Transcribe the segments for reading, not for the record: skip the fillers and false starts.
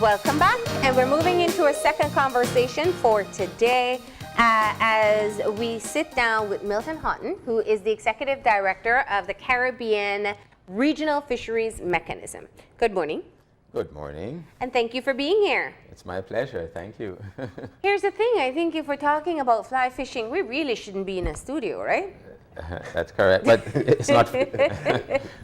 Welcome back, and we're moving into our second conversation for today as we sit down with Milton Haughton, who is the Executive Director of the Caribbean Regional Fisheries Mechanism. Good morning. Good morning. And thank you for being here. It's my pleasure, thank you. Here's the thing, I think if we're talking about fly fishing, we really shouldn't be in a studio, right? That's correct, but it's not.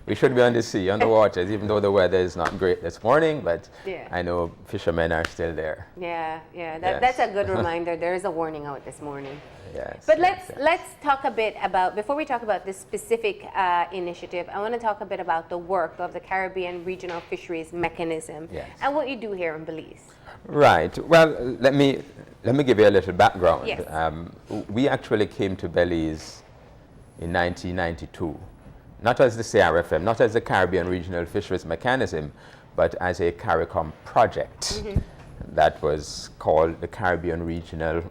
We should be on the sea, on the waters, even though the weather is not great this morning, but yeah. I know fishermen are still there. That's a good reminder. There is a warning out this morning. Yes. But let's talk a bit about, before we talk about this specific initiative, I want to talk a bit about the work of the Caribbean Regional Fisheries Mechanism and what you do here in Belize. Right. Well, let me give you a little background. Yes. We actually came to Belize in 1992, not as the CRFM, not as the Caribbean Regional Fisheries Mechanism, but as a CARICOM project that was called the Caribbean Regional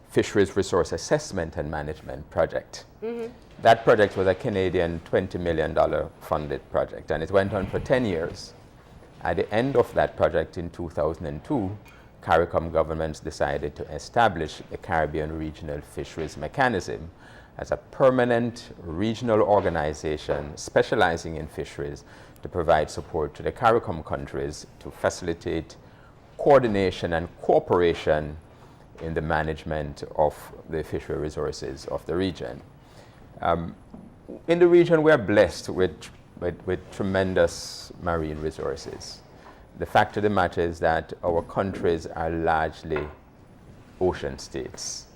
Fisheries Resource Assessment and Management Project. That project was a Canadian $20 million funded project, and it went on for 10 years. At the end of that project in 2002, CARICOM governments decided to establish the Caribbean Regional Fisheries Mechanism as a permanent regional organization specializing in fisheries to provide support to the CARICOM countries to facilitate coordination and cooperation in the management of the fishery resources of the region. In the region, we are blessed with tremendous marine resources. The fact of the matter is that our countries are largely ocean states.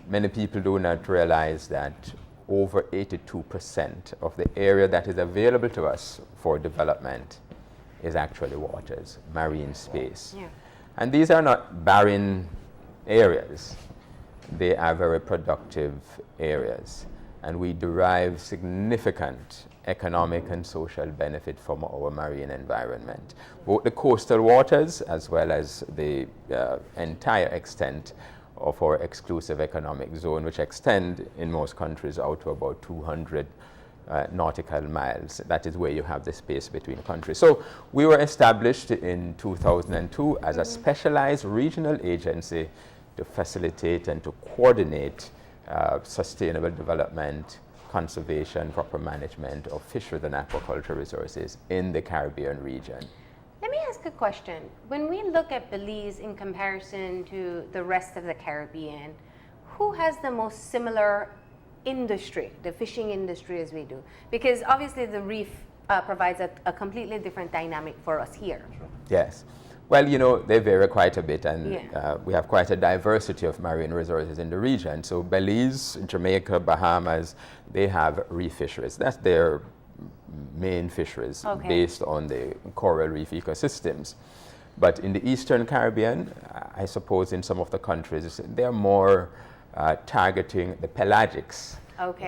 Many people do not realize that over 82% of the area that is available to us for development is actually waters, marine space. Yeah. And these are not barren areas. They are very productive areas. And we derive significant economic and social benefit from our marine environment. Both the coastal waters as well as the entire extent of our exclusive economic zone, which extend in most countries out to about 200 nautical miles. That is where you have the space between countries. So we were established in 2002 as a specialized regional agency to facilitate and to coordinate sustainable development, conservation, proper management of fisheries and aquaculture resources in the Caribbean region. Let me ask a question. When we look at Belize in comparison to the rest of the Caribbean, who has the most similar industry, the fishing industry as we do? Because obviously the reef provides a completely different dynamic for us here. Yes. Well, you know, they vary quite a bit, and we have quite a diversity of marine resources in the region. So Belize, Jamaica, Bahamas, they have reef fisheries. That's their main fisheries based on the coral reef ecosystems. But in the Eastern Caribbean, I suppose in some of the countries, they're more targeting the pelagics,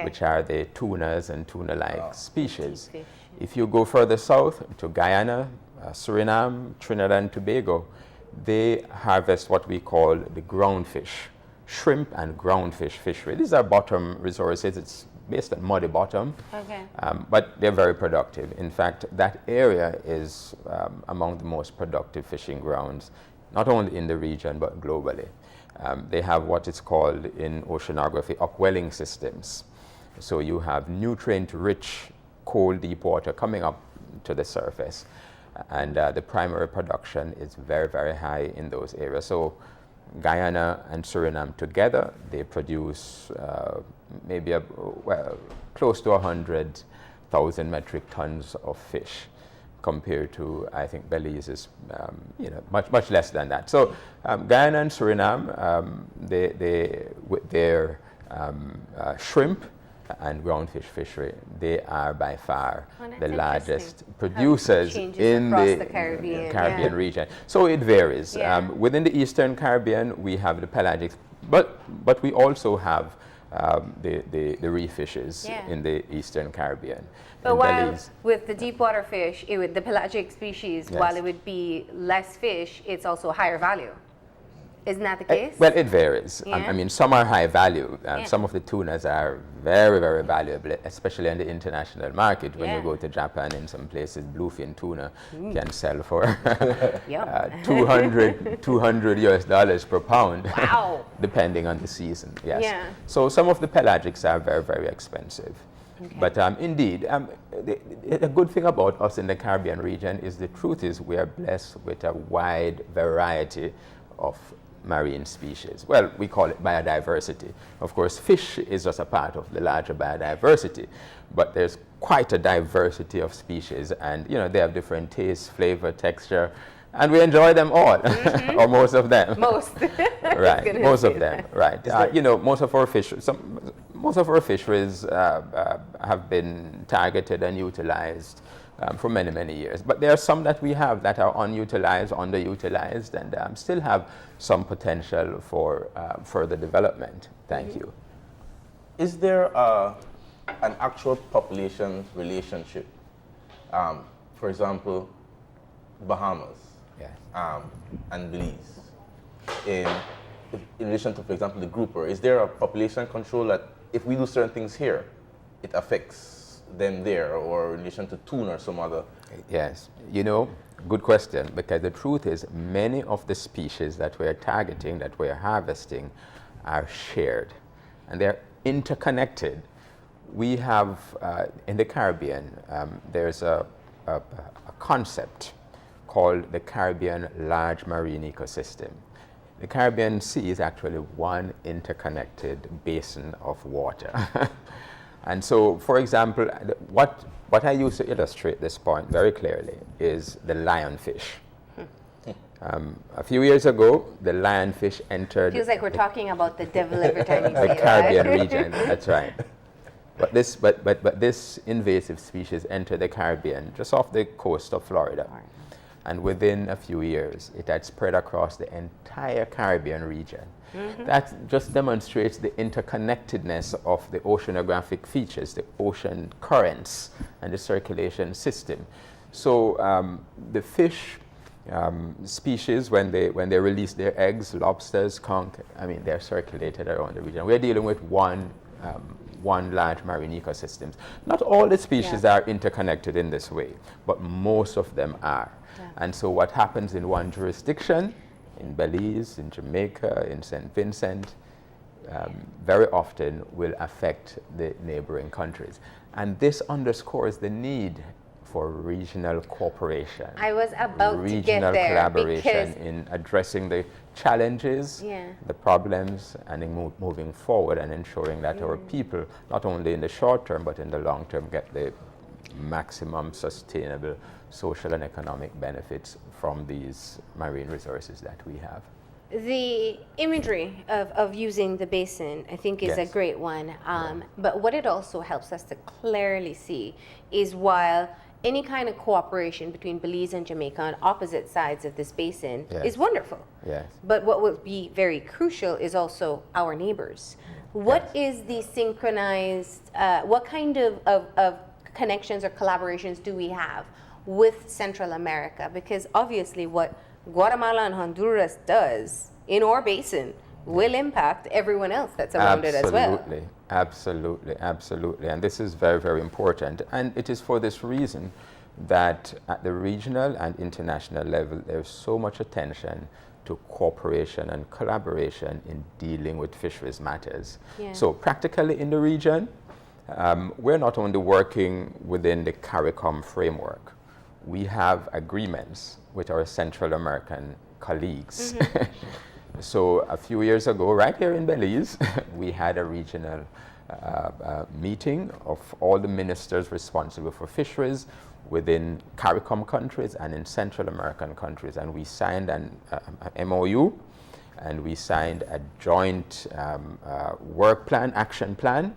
which are the tunas and tuna-like species. If you go further south to Guyana, Suriname, Trinidad and Tobago, they harvest what we call the groundfish, shrimp and groundfish fishery. These are bottom resources. It's based on muddy bottom, but they're very productive. In fact, that area is among the most productive fishing grounds, not only in the region, but globally. They have what is called in oceanography upwelling systems. So you have nutrient-rich, cold, deep water coming up to the surface, and the primary production is very, very high in those areas. So Guyana and Suriname together, they produce maybe close to 100,000 metric tons of fish, compared to, I think, Belize is much less than that. So Guyana and Suriname, they with their shrimp and groundfish fishery, they are by far the largest producers in the Caribbean region. So it varies. Within the Eastern Caribbean, we have the pelagic, but we also have the reef fishes in the Eastern Caribbean. But while with the deep water fish, the pelagic species, while it would be less fish, it's also higher value. Isn't that the case? Well, it varies. Yeah. I mean, some are high value. Yeah. Some of the tunas are very, very valuable, especially in the international market. When Yeah. you go to Japan, in some places, bluefin tuna can sell for Yum. 200 US dollars per pound. Wow. Depending on the season, yes. Yeah. So some of the pelagics are very, very expensive. Okay. But indeed, the good thing about us in the Caribbean region is the truth is we are blessed with a wide variety of marine species. Well, we call it biodiversity. Of course, fish is just a part of the larger biodiversity, but there's quite a diversity of species, and they have different tastes, flavor, texture, and we enjoy them all, or most of them. Most. Right, most of them, right. Most of our fisheries have been targeted and utilized for many, many years. But there are some that we have that are unutilized, underutilized, and still have some potential for further development. Thank you. Is there an actual population relationship? For example, Bahamas and Belize. In relation to, for example, the grouper, is there a population control that if we do certain things here, it affects them there, or in relation to tuna or some other? Yes, good question, because the truth is many of the species that we're targeting, that we're harvesting, are shared, and they're interconnected. We have, in the Caribbean, there's a concept called the Caribbean Large Marine Ecosystem. The Caribbean Sea is actually one interconnected basin of water. And so, for example, what I use to illustrate this point very clearly is the lionfish. A few years ago, the lionfish entered... Feels like we're talking about the devil every time you say the that. Caribbean region, that's right. But this invasive species entered the Caribbean just off the coast of Florida. And within a few years, it had spread across the entire Caribbean region. That just demonstrates the interconnectedness of the oceanographic features, the ocean currents, and the circulation system. So the fish species, when they release their eggs, lobsters, conch, they're circulated around the region. We're dealing with one large marine ecosystem. Not all the species are interconnected in this way, but most of them are. And so what happens in one jurisdiction, in Belize, in Jamaica, in St. Vincent, very often will affect the neighboring countries. And this underscores the need for regional cooperation. I was about to get regional there, collaboration in addressing the challenges, the problems, and in moving forward and ensuring that our people, not only in the short term, but in the long term, get the maximum sustainable social and economic benefits from these marine resources that we have. The imagery of using the basin, I think, is a great one. But what it also helps us to clearly see is while any kind of cooperation between Belize and Jamaica on opposite sides of this basin is wonderful. Yes. But what will be very crucial is also our neighbors. What is the synchronized, what kind of connections or collaborations do we have with Central America? Because obviously what Guatemala and Honduras does in our basin will impact everyone else that's around it as well. Absolutely. And this is very, very important. And it is for this reason that at the regional and international level, there's so much attention to cooperation and collaboration in dealing with fisheries matters. So practically in the region, we're not only working within the CARICOM framework, we have agreements with our Central American colleagues. So a few years ago, right here in Belize, we had a regional meeting of all the ministers responsible for fisheries within CARICOM countries and in Central American countries. And we signed an MOU, and we signed a joint work plan, action plan,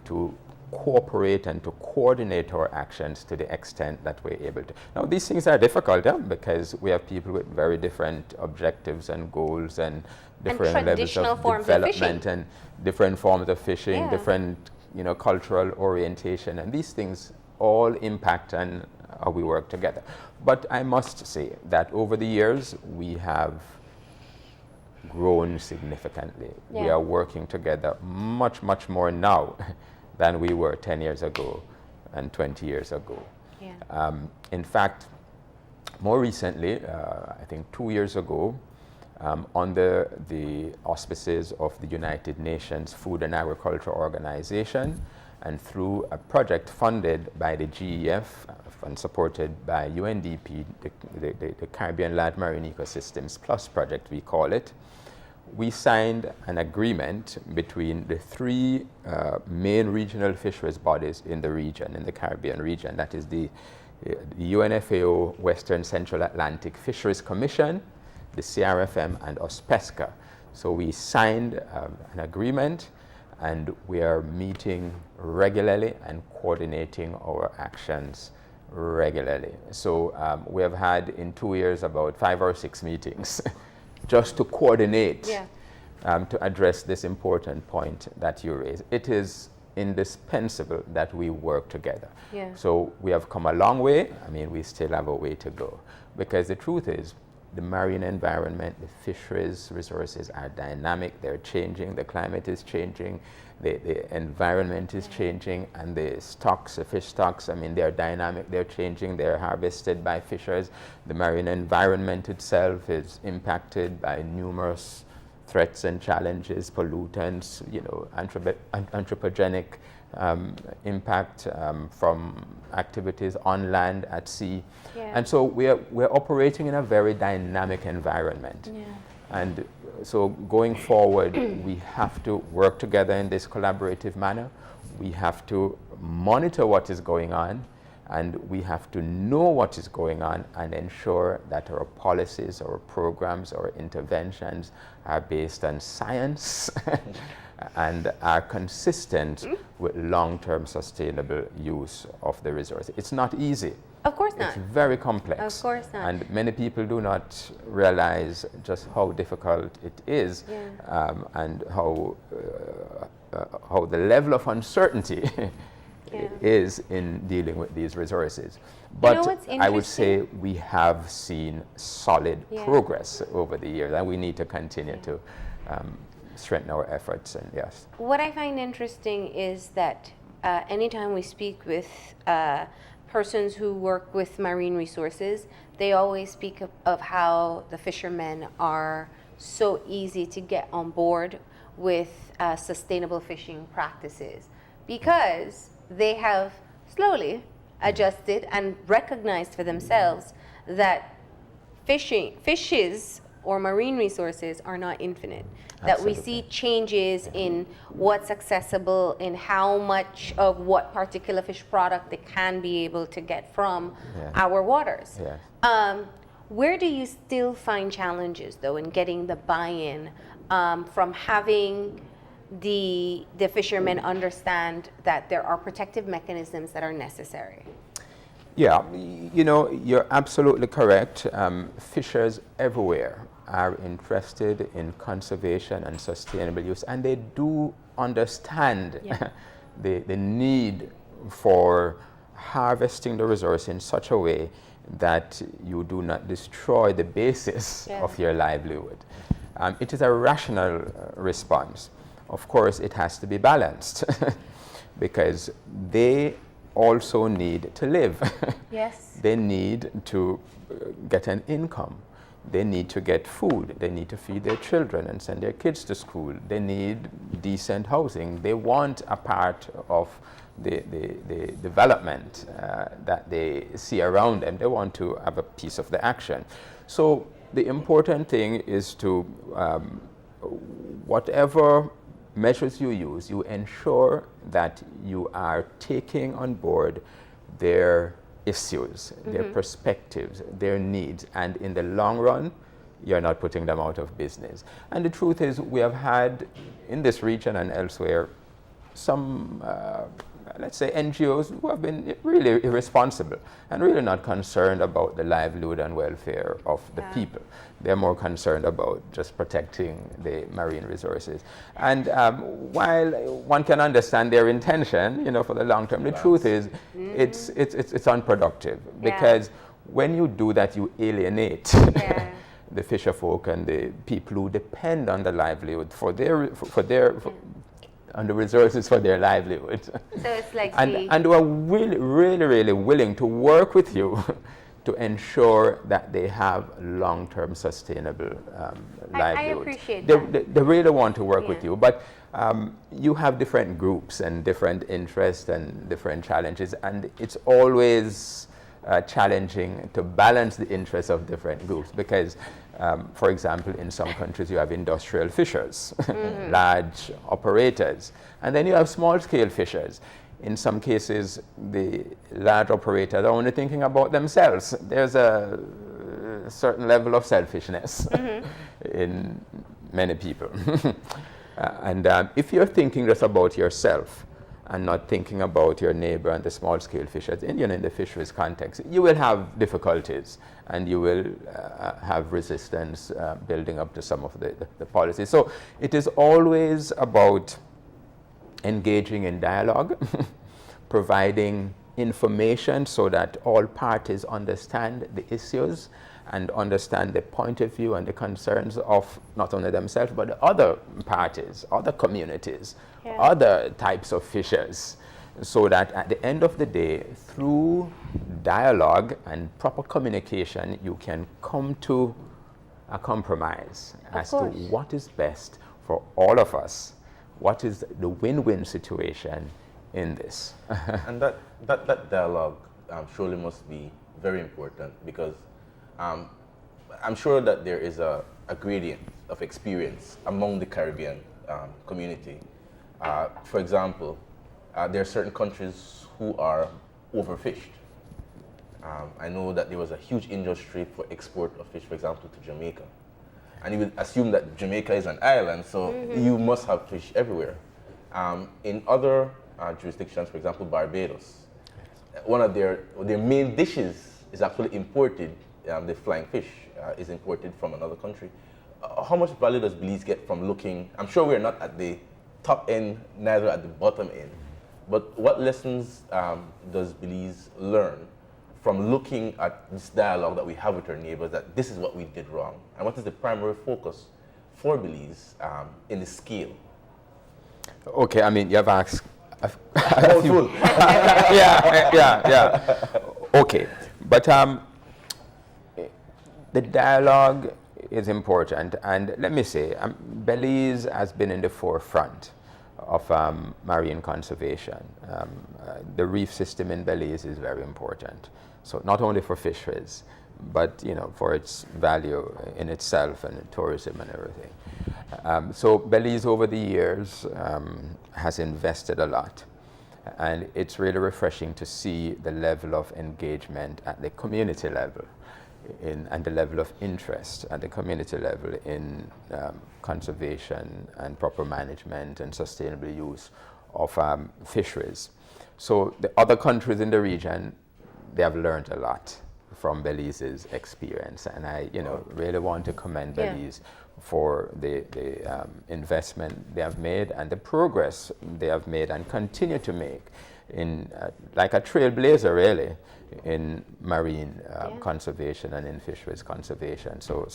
to cooperate and to coordinate our actions to the extent that we're able to. Now, these things are difficult because we have people with very different objectives and goals and different levels of development and different forms of fishing, different cultural orientation, and these things all impact on how we work together. But I must say that over the years we have grown significantly. We Yeah. are working together much, much more now than we were 10 years ago and 20 years ago. Yeah. In fact, more recently, I think 2 years ago, under the auspices of the United Nations Food and Agriculture Organization and through a project funded by the GEF and supported by UNDP, the Caribbean Land Marine Ecosystems Plus project, we call it, we signed an agreement between the three main regional fisheries bodies in the region, in the Caribbean region. That is the UNFAO Western Central Atlantic Fisheries Commission, the CRFM, and OSPESCA. So we signed an agreement, and we are meeting regularly and coordinating our actions regularly. So we have had in 2 years about 5 or 6 meetings just to coordinate, Yeah. to address this important point that you raised. It is indispensable that we work together. Yeah. So we have come a long way. I mean, we still have a way to go, because the truth is, the marine environment, the fisheries resources are dynamic, they're changing, the climate is changing, the environment is changing, and the stocks, the fish stocks, I mean, they're dynamic, they're changing, they're harvested by fishers. The marine environment itself is impacted by numerous threats and challenges, pollutants, you know, anthropogenic impact from activities on land, at sea. Yeah. And so we're operating in a very dynamic environment. Yeah. And so going forward, we have to work together in this collaborative manner. We have to monitor what is going on, and we have to know what is going on and ensure that our policies, our programs, our interventions are based on science and are consistent with long-term sustainable use of the resource. It's not easy. Of course not. It's very complex. Of course not. And many people do not realize just how difficult it is, Yeah. and how the level of uncertainty Yeah. is in dealing with these resources. You But know what's I would say interesting? we have seen solid Yeah. progress over the years, and we need to continue to strengthen our efforts. And yes. What I find interesting is that anytime we speak with persons who work with marine resources, they always speak of how the fishermen are so easy to get on board with sustainable fishing practices, because they have slowly adjusted and recognized for themselves that fishes or marine resources are not infinite. That we see changes in what's accessible, in how much of what particular fish product they can be able to get from our waters. Yes. Where do you still find challenges, though, in getting the buy-in from having the fishermen understand that there are protective mechanisms that are necessary? Yeah, you know, you're absolutely correct. Fishers everywhere are interested in conservation and sustainable use, and they do understand the need for harvesting the resource in such a way that you do not destroy the basis of your livelihood. It is a rational response. Of course, it has to be balanced because they also need to live. Yes. They need to get an income. They need to get food. They need to feed their children and send their kids to school. They need decent housing. They want a part of the development that they see around them. They want to have a piece of the action. So the important thing is to, whatever measures you use, you ensure that you are taking on board their issues, their perspectives, their needs, and in the long run, you're not putting them out of business. And the truth is, we have had in this region and elsewhere some, let's say, NGOs who have been really irresponsible and really not concerned about the livelihood and welfare of the people. They're more concerned about just protecting the marine resources. And while one can understand their intention, you know, for the long term, the truth is it's unproductive, because when you do that, you alienate the fisher folk and the people who depend on the livelihood on the resources for their livelihood. So it's like and who are really willing to work with you to ensure that they have long-term sustainable livelihood. I appreciate that. They really want to work with you, but you have different groups and different interests and different challenges, and it's always challenging to balance the interests of different groups because, for example, in some countries you have industrial fishers, large operators, and then you have small-scale fishers. In some cases, the large operators are only thinking about themselves. There's a certain level of selfishness in many people. And if you're thinking just about yourself and not thinking about your neighbor and the small-scale fishers, in the fisheries context, you will have difficulties and you will have resistance building up to some of the policies. So it is always about engaging in dialogue, providing information so that all parties understand the issues and understand the point of view and the concerns of not only themselves but the other parties, other communities, other types of fishers, so that at the end of the day, through dialogue and proper communication, you can come to a compromise as to what is best for all of us. What is the win-win situation in this? And that dialogue surely must be very important because I'm sure that there is a gradient of experience among the Caribbean community. For example, there are certain countries who are overfished. I know that there was a huge industry for export of fish, for example, to Jamaica. And you would assume that Jamaica is an island, so you must have fish everywhere. In other jurisdictions, for example, Barbados, one of their main dishes is actually imported. The flying fish is imported from another country. How much value does Belize get from looking? I'm sure we're not at the top end, neither at the bottom end. But what lessons does Belize learn from looking at this dialogue that we have with our neighbors, that this is what we did wrong? And what is the primary focus for Belize in the scale? Okay, I mean, you have asked full. yeah. Okay, but the dialogue is important, and let me say, Belize has been in the forefront of marine conservation. The reef system in Belize is very important. So not only for fisheries, but for its value in itself and in tourism and everything. So Belize over the years has invested a lot, and it's really refreshing to see the level of engagement at the community level and the level of interest at the community level in conservation and proper management and sustainable use of fisheries. So the other countries in the region, they have learned a lot from Belize's experience, and I really want to commend Belize for the investment they have made and the progress they have made and continue to make in like a trailblazer really in marine conservation and in fisheries conservation. So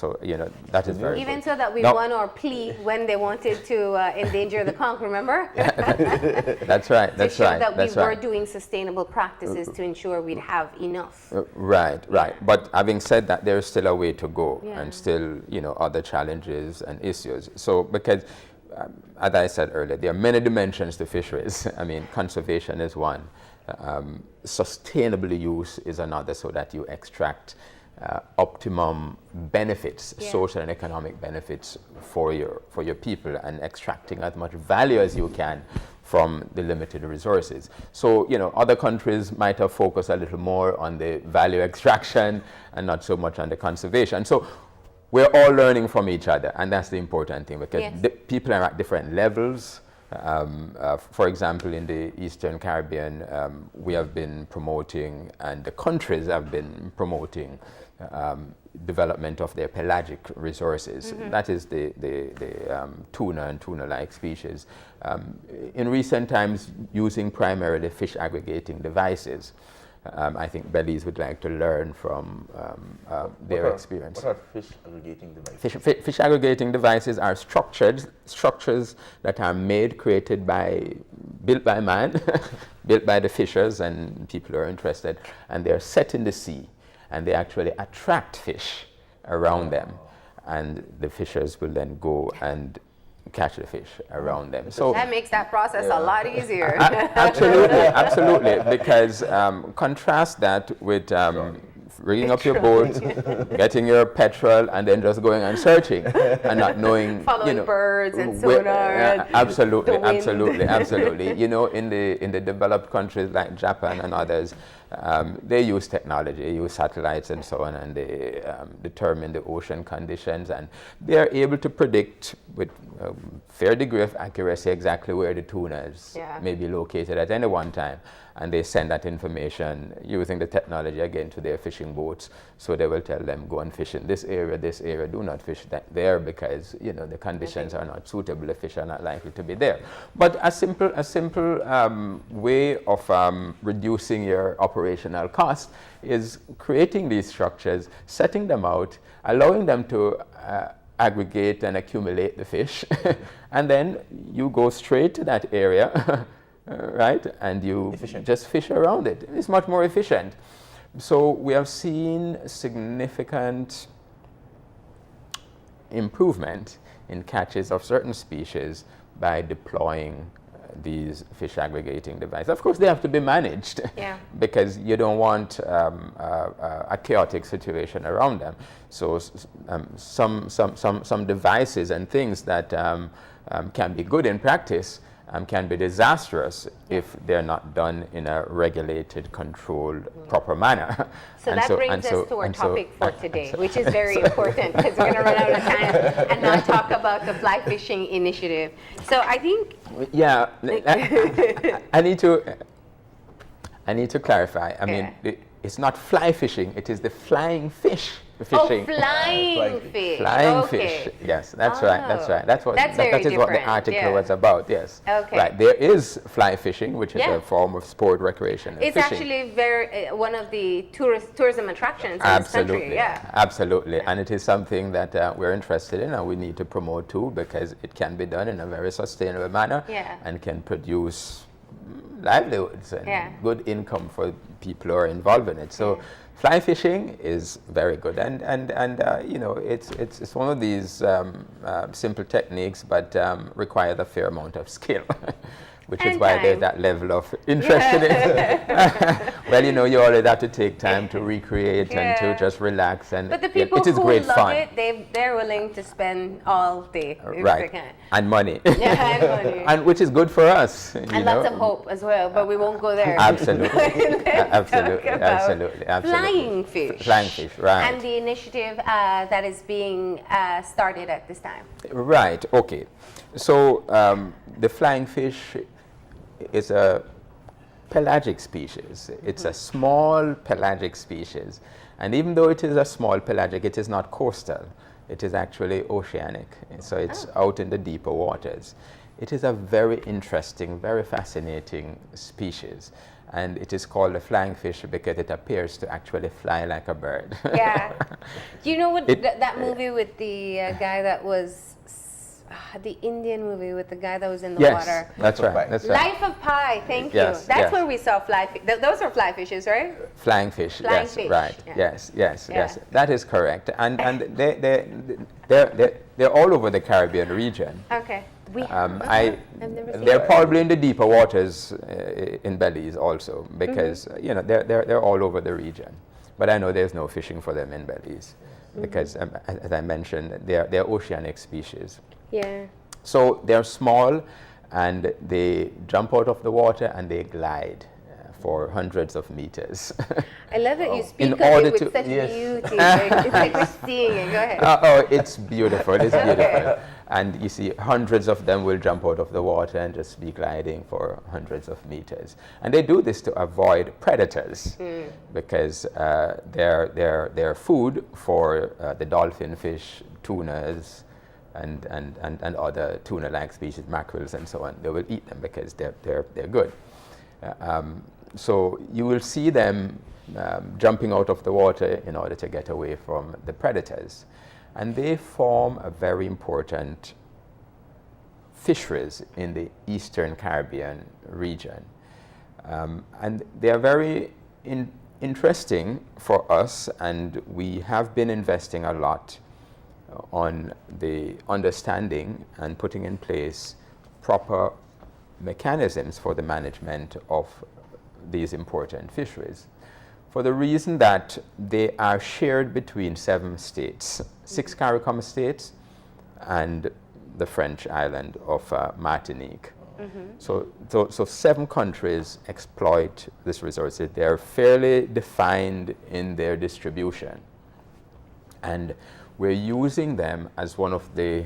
that is very even good. So that we won our plea when they wanted to endanger the conch, remember? That's right. That's right. That we were doing sustainable practices to ensure we'd have enough. Right. But having said that, there's still a way to go and still other challenges and issues. So because as I said earlier, there are many dimensions to fisheries. I mean, conservation is one. Sustainable use is another, so that you extract optimum benefits, social and economic benefits for your people, and extracting as much value as you can from the limited resources. So other countries might have focused a little more on the value extraction and not so much on the conservation. So we're all learning from each other, and that's the important thing, because people are at different levels. For example, in the Eastern Caribbean, we have been promoting, and the countries have been promoting, development of their pelagic resources. That is the tuna and tuna-like species. In recent times, using primarily fish aggregating devices. I think Belize would like to learn from their experience. What are fish aggregating devices? Fish aggregating devices are structures that are built by man, built by the fishers and people who are interested, and they're set in the sea, and they actually attract fish around them, and the fishers will then go and catch the fish around them. So that makes that process a lot easier. absolutely, because contrast that with rigging up your boat, getting your petrol, and then just going and searching and not knowing, following birds and sonar. Absolutely. You know, in the developed countries like Japan and others, they use technology, use satellites and so on, and they determine the ocean conditions, and they are able to predict with a fair degree of accuracy exactly where the tunas may be located at any one time. And they send that information using the technology again to their fishing boats. So they will tell them, go and fish in this area, do not fish there because, you know, the conditions are not suitable, the fish are not likely to be there. But a simple way of reducing your operational cost is creating these structures, setting them out, allowing them to aggregate and accumulate the fish, and then you go straight to that area. Right, and you just fish around it. It's much more efficient. So we have seen significant improvement in catches of certain species by deploying these fish aggregating devices. Of course, they have to be managed because you don't want a chaotic situation around them. So some devices and things that can be good in practice can be disastrous if they're not done in a regulated, controlled, proper manner. So that brings us to our topic for today, which is very important because we're going to run out of time and not talk about the fly fishing initiative. So I think... Yeah, I need to clarify. I mean, it's not fly fishing, it is the flying fish fishing. Oh, flying fish. Flying fish. Yes, that's right. That's right. That is what the article was about. Yes. Okay. Right. There is fly fishing, which is a form of sport, recreation, and it's fishing. actually very one of the tourism attractions in this country. Yeah. Absolutely. And it is something that we're interested in, and we need to promote too, because it can be done in a very sustainable manner and can produce livelihoods and good income for people who are involved in it. So fly fishing is very good, and you know, it's one of these simple techniques, but requires a fair amount of skill. Which is why there's that level of interest in it. Well, you know, you always have to take time to recreate and to just relax. But the people it is who great love fun. it, they're willing to spend all day if they can. And money. And money. And which is good for us. And lots of hope as well, but we won't go there. Absolutely. Absolutely. Flying fish. Flying fish, right. And the initiative that is being started at this time. Right, okay. So the flying fish is a pelagic species. It's a small pelagic species. And even though it is a small pelagic, it is not coastal. It is actually oceanic. So it's out in the deeper waters. It is a very interesting, very fascinating species. And it is called a flying fish because it appears to actually fly like a bird. Yeah. Do you know what that movie with the guy that was the Indian movie with the guy that was in the water? That's right. That's right. Life of Pi. Thank you. Yes, That's where we saw fly fish. Those are fly fishes, right? Flying fish. Flying fish. Right. Yeah. Yes. That is correct. And they're all over the Caribbean region. Okay. I've never seen they're probably in the deeper waters in Belize also, because you know they're all over the region. But I know there's no fishing for them in Belize because, as I mentioned, they're oceanic species. Yeah. So they're small, and they jump out of the water and they glide for hundreds of meters. I love that you speak of it with such beauty. It's like we're seeing it. Go ahead. It's beautiful. It's beautiful. And you see hundreds of them will jump out of the water and just be gliding for hundreds of meters. And they do this to avoid predators because they're food for the dolphin fish, tunas, and other tuna-like species, mackerels and so on. They will eat them because they're good. so you will see them jumping out of the water in order to get away from the predators. And they form a very important fisheries in the Eastern Caribbean region. And they are very interesting for us, and we have been investing a lot on the understanding and putting in place proper mechanisms for the management of these important fisheries, for the reason that they are shared between 7 states, 6 CARICOM states and the French island of Martinique. So 7 countries exploit these resources. They are fairly defined in their distribution. And we're using them as one of the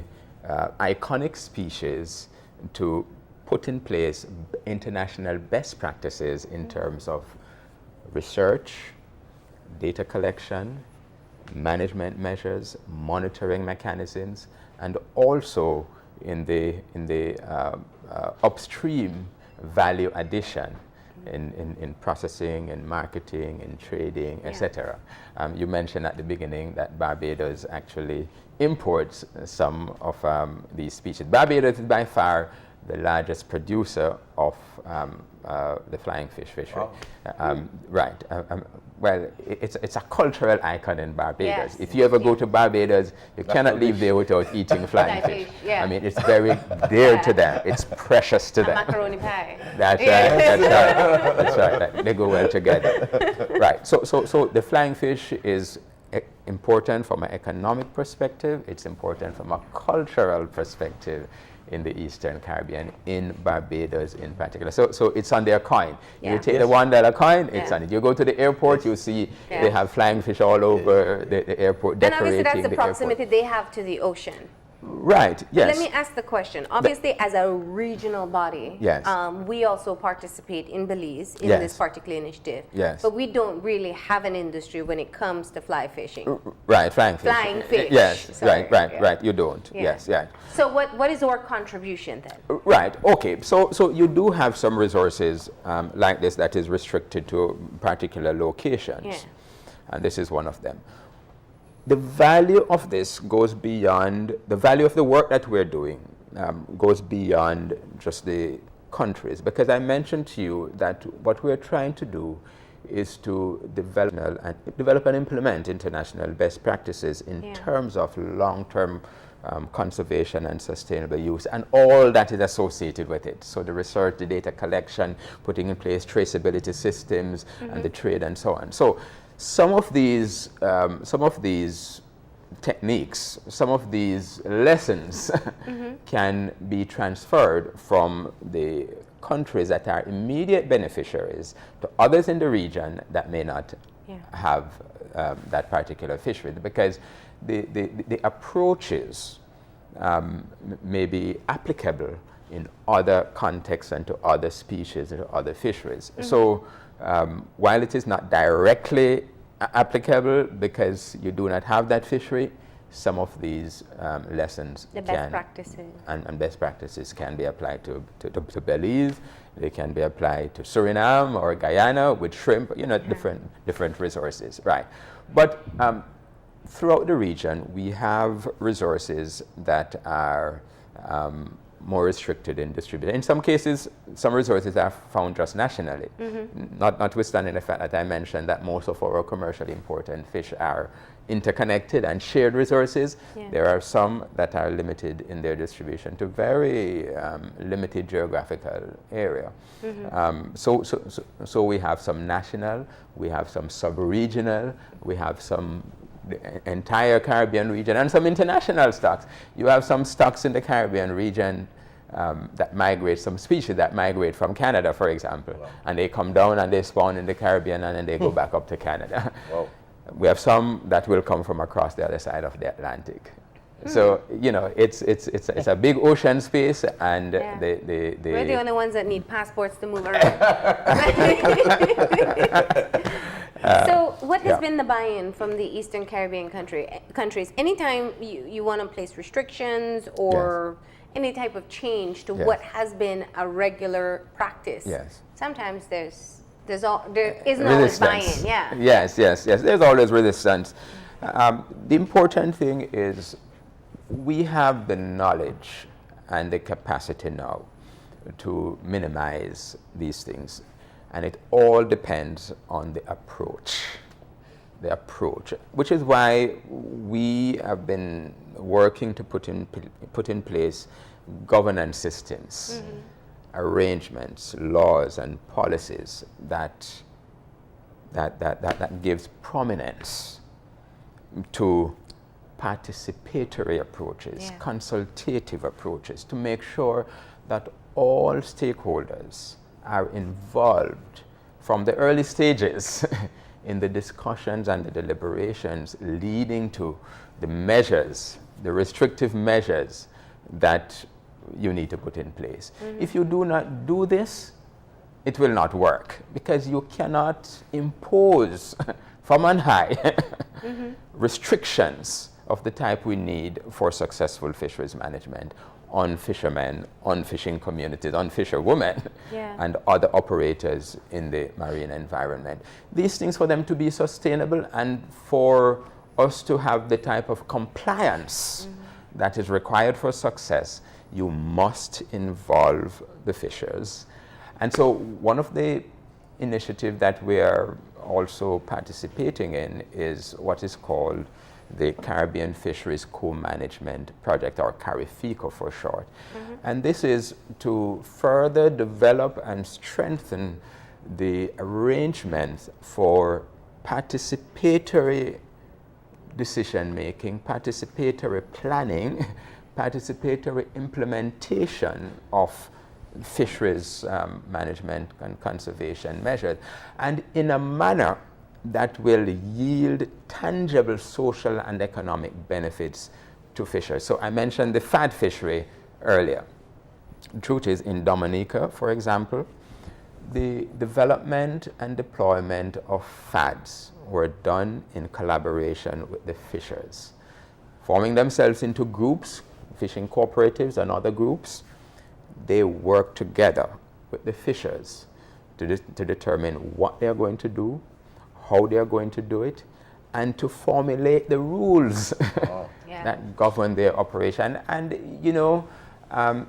iconic species to put in place international best practices in terms of research, data collection, management measures, monitoring mechanisms, and also in the upstream value addition in processing, in marketing, in trading, etc. You mentioned at the beginning that Barbados actually imports some of these species. Barbados is by far the largest producer of the flying fish fishery. Wow. Right. Well, it's a cultural icon in Barbados. Yes. If you ever go to Barbados, you cannot leave there without eating flying fish. Yeah. I mean, it's very dear to them. It's precious to them. Macaroni pie. That's right. That's right. They go well together. Right. So the flying fish is important from an economic perspective. It's important from a cultural perspective in the Eastern Caribbean, in Barbados in particular. So it's on their coin. Yeah. You take the $1 coin, it's on it. You go to the airport, you see they have flying fish all over the airport, And decorating obviously that's the airport. proximity they have to the ocean. Right, yes. Let me ask the question. Obviously, as a regional body, Yes. We also participate in Belize in Yes. this particular initiative. Yes. But we don't really have an industry when it comes to fly fishing. Right, flying fish. Flying fish. Yes, Sorry. right. You don't. Yeah. Yes, yeah. So what is our contribution then? Right. Okay. So you do have some resources like this that is restricted to particular locations, Yeah. and this is one of them. The value of this goes beyond the value of the work that we're doing. Goes beyond just the countries, because I mentioned to you that what we're trying to do is to develop and implement international best practices in terms of long-term conservation and sustainable use, and all that is associated with it. So the research, the data collection, putting in place traceability systems, and the trade, and so on. So some of these techniques, some of these lessons can be transferred from the countries that are immediate beneficiaries to others in the region that may not have that particular fishery, because the approaches may be applicable in other contexts and to other species and to other fisheries. So while it is not directly applicable because you do not have that fishery, some of these lessons The best practices. And best practices can be applied to Belize. They can be applied to Suriname or Guyana with shrimp, different resources, right? But throughout the region, we have resources that are more restricted in distribution. In some cases, some resources are found just nationally, notwithstanding the fact that I mentioned that most of our commercially important fish are interconnected and shared resources. There are some that are limited in their distribution to very limited geographical area. So we have some national, we have some sub-regional, we have some the entire Caribbean region, and some international stocks. You have some stocks in the Caribbean region that migrate, some species that migrate from Canada, for example, and they come down and they spawn in the Caribbean and then they go back up to Canada. Wow. We have some that will come from across the other side of the Atlantic. So, it's a big ocean space, and We're the only ones that need passports to move around. So what has been the buy-in from the Eastern Caribbean countries? Anytime you want to place restrictions or any type of change to what has been a regular practice, sometimes there's there isn't always buy-in, yeah. Yes. There's always resistance. The important thing is we have the knowledge and the capacity now to minimize these things, and it all depends on the approach, which is why we have been working to put in place governance systems, arrangements, laws, and policies that gives prominence to participatory approaches, consultative approaches, to make sure that all stakeholders are involved from the early stages in the discussions and the deliberations leading to the measures, the restrictive measures that you need to put in place. If you do not do this, it will not work, because you cannot impose from on high restrictions of the type we need for successful fisheries management on fishermen, on fishing communities, on fisherwomen, and other operators in the marine environment. These things, for them to be sustainable and for us to have the type of compliance that is required for success, you must involve the fishers. And so one of the initiatives that we are also participating in is what is called the Caribbean Fisheries Co-Management Project, or CARIFICO for short. And this is to further develop and strengthen the arrangements for participatory decision-making, participatory planning, participatory implementation of fisheries management and conservation measures, and in a manner that will yield tangible social and economic benefits to fishers. So I mentioned the fad fishery earlier. The truth is, in Dominica, for example, the development and deployment of fads were done in collaboration with the fishers, forming themselves into groups, fishing cooperatives and other groups. They work together with the fishers to determine what they are going to do, how they are going to do it, and to formulate the rules that govern their operation. And you know,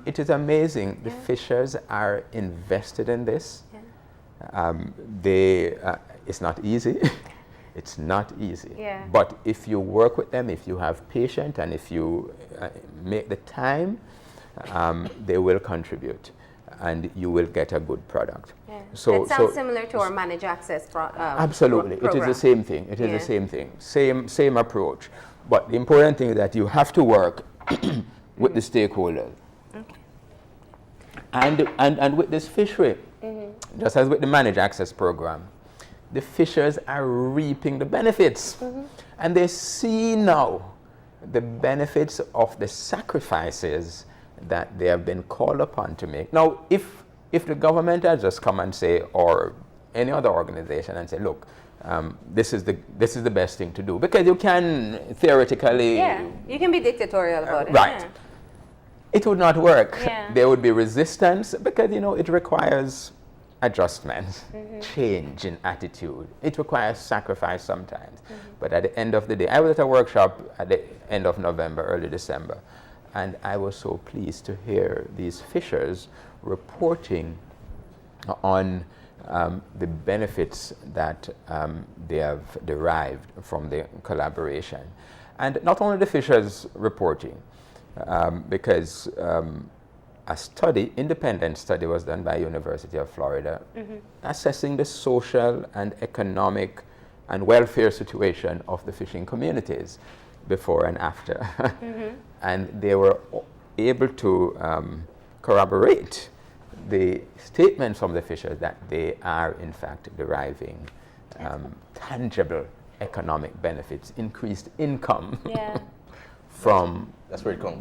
it is amazing. The fishers are invested in this. It's not easy. It's not easy. But if you work with them, if you have patience, and if you make the time, they will contribute, and you will get a good product. So it sounds similar to our managed access absolutely. It is the same thing. It is the same thing. Same approach. But the important thing is that you have to work with the stakeholders. And with this fishery, just as with the managed access program, the fishers are reaping the benefits. And they see now the benefits of the sacrifices that they have been called upon to make. Now, if the government had just come and say, or any other organization, and say, look, this is the best thing to do, because you can theoretically... you can be dictatorial about it. Right. It would not work. There would be resistance, because, you know, it requires adjustment, change in attitude. It requires sacrifice sometimes. But at the end of the day, I was at a workshop at the end of November, early December, and I was so pleased to hear these fishers reporting on the benefits that they have derived from the collaboration. And not only the fishers reporting, because a study, independent study, was done by University of Florida, assessing the social and economic and welfare situation of the fishing communities before and after. And they were able to corroborate the statements from the fishers that they are in fact deriving tangible economic benefits, increased income from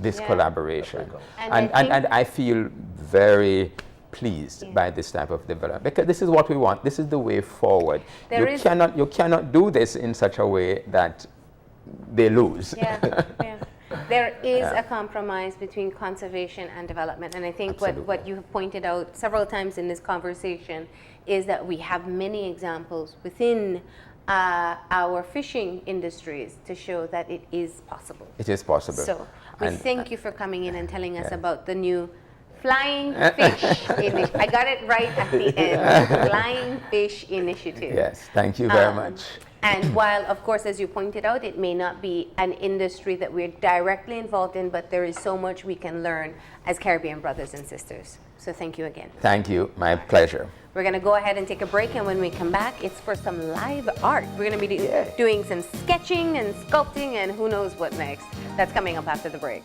this collaboration. And I feel very pleased by this type of development, because this is what we want. This is the way forward. You cannot do this in such a way that they lose. there is a compromise between conservation and development. And I think what you have pointed out several times in this conversation is that we have many examples within our fishing industries to show that it is possible. It is possible. So we thank you for coming in and telling us about the new Flying Fish Initiative. I got it right at the end. Flying Fish Initiative. Yes, thank you very much. And while, of course, as you pointed out, it may not be an industry that we're directly involved in, but there is so much we can learn as Caribbean brothers and sisters. So thank you again. Thank you. My pleasure. We're going to go ahead and take a break, and when we come back, it's for some live art. We're going to be doing some sketching and sculpting and who knows what next. That's coming up after the break.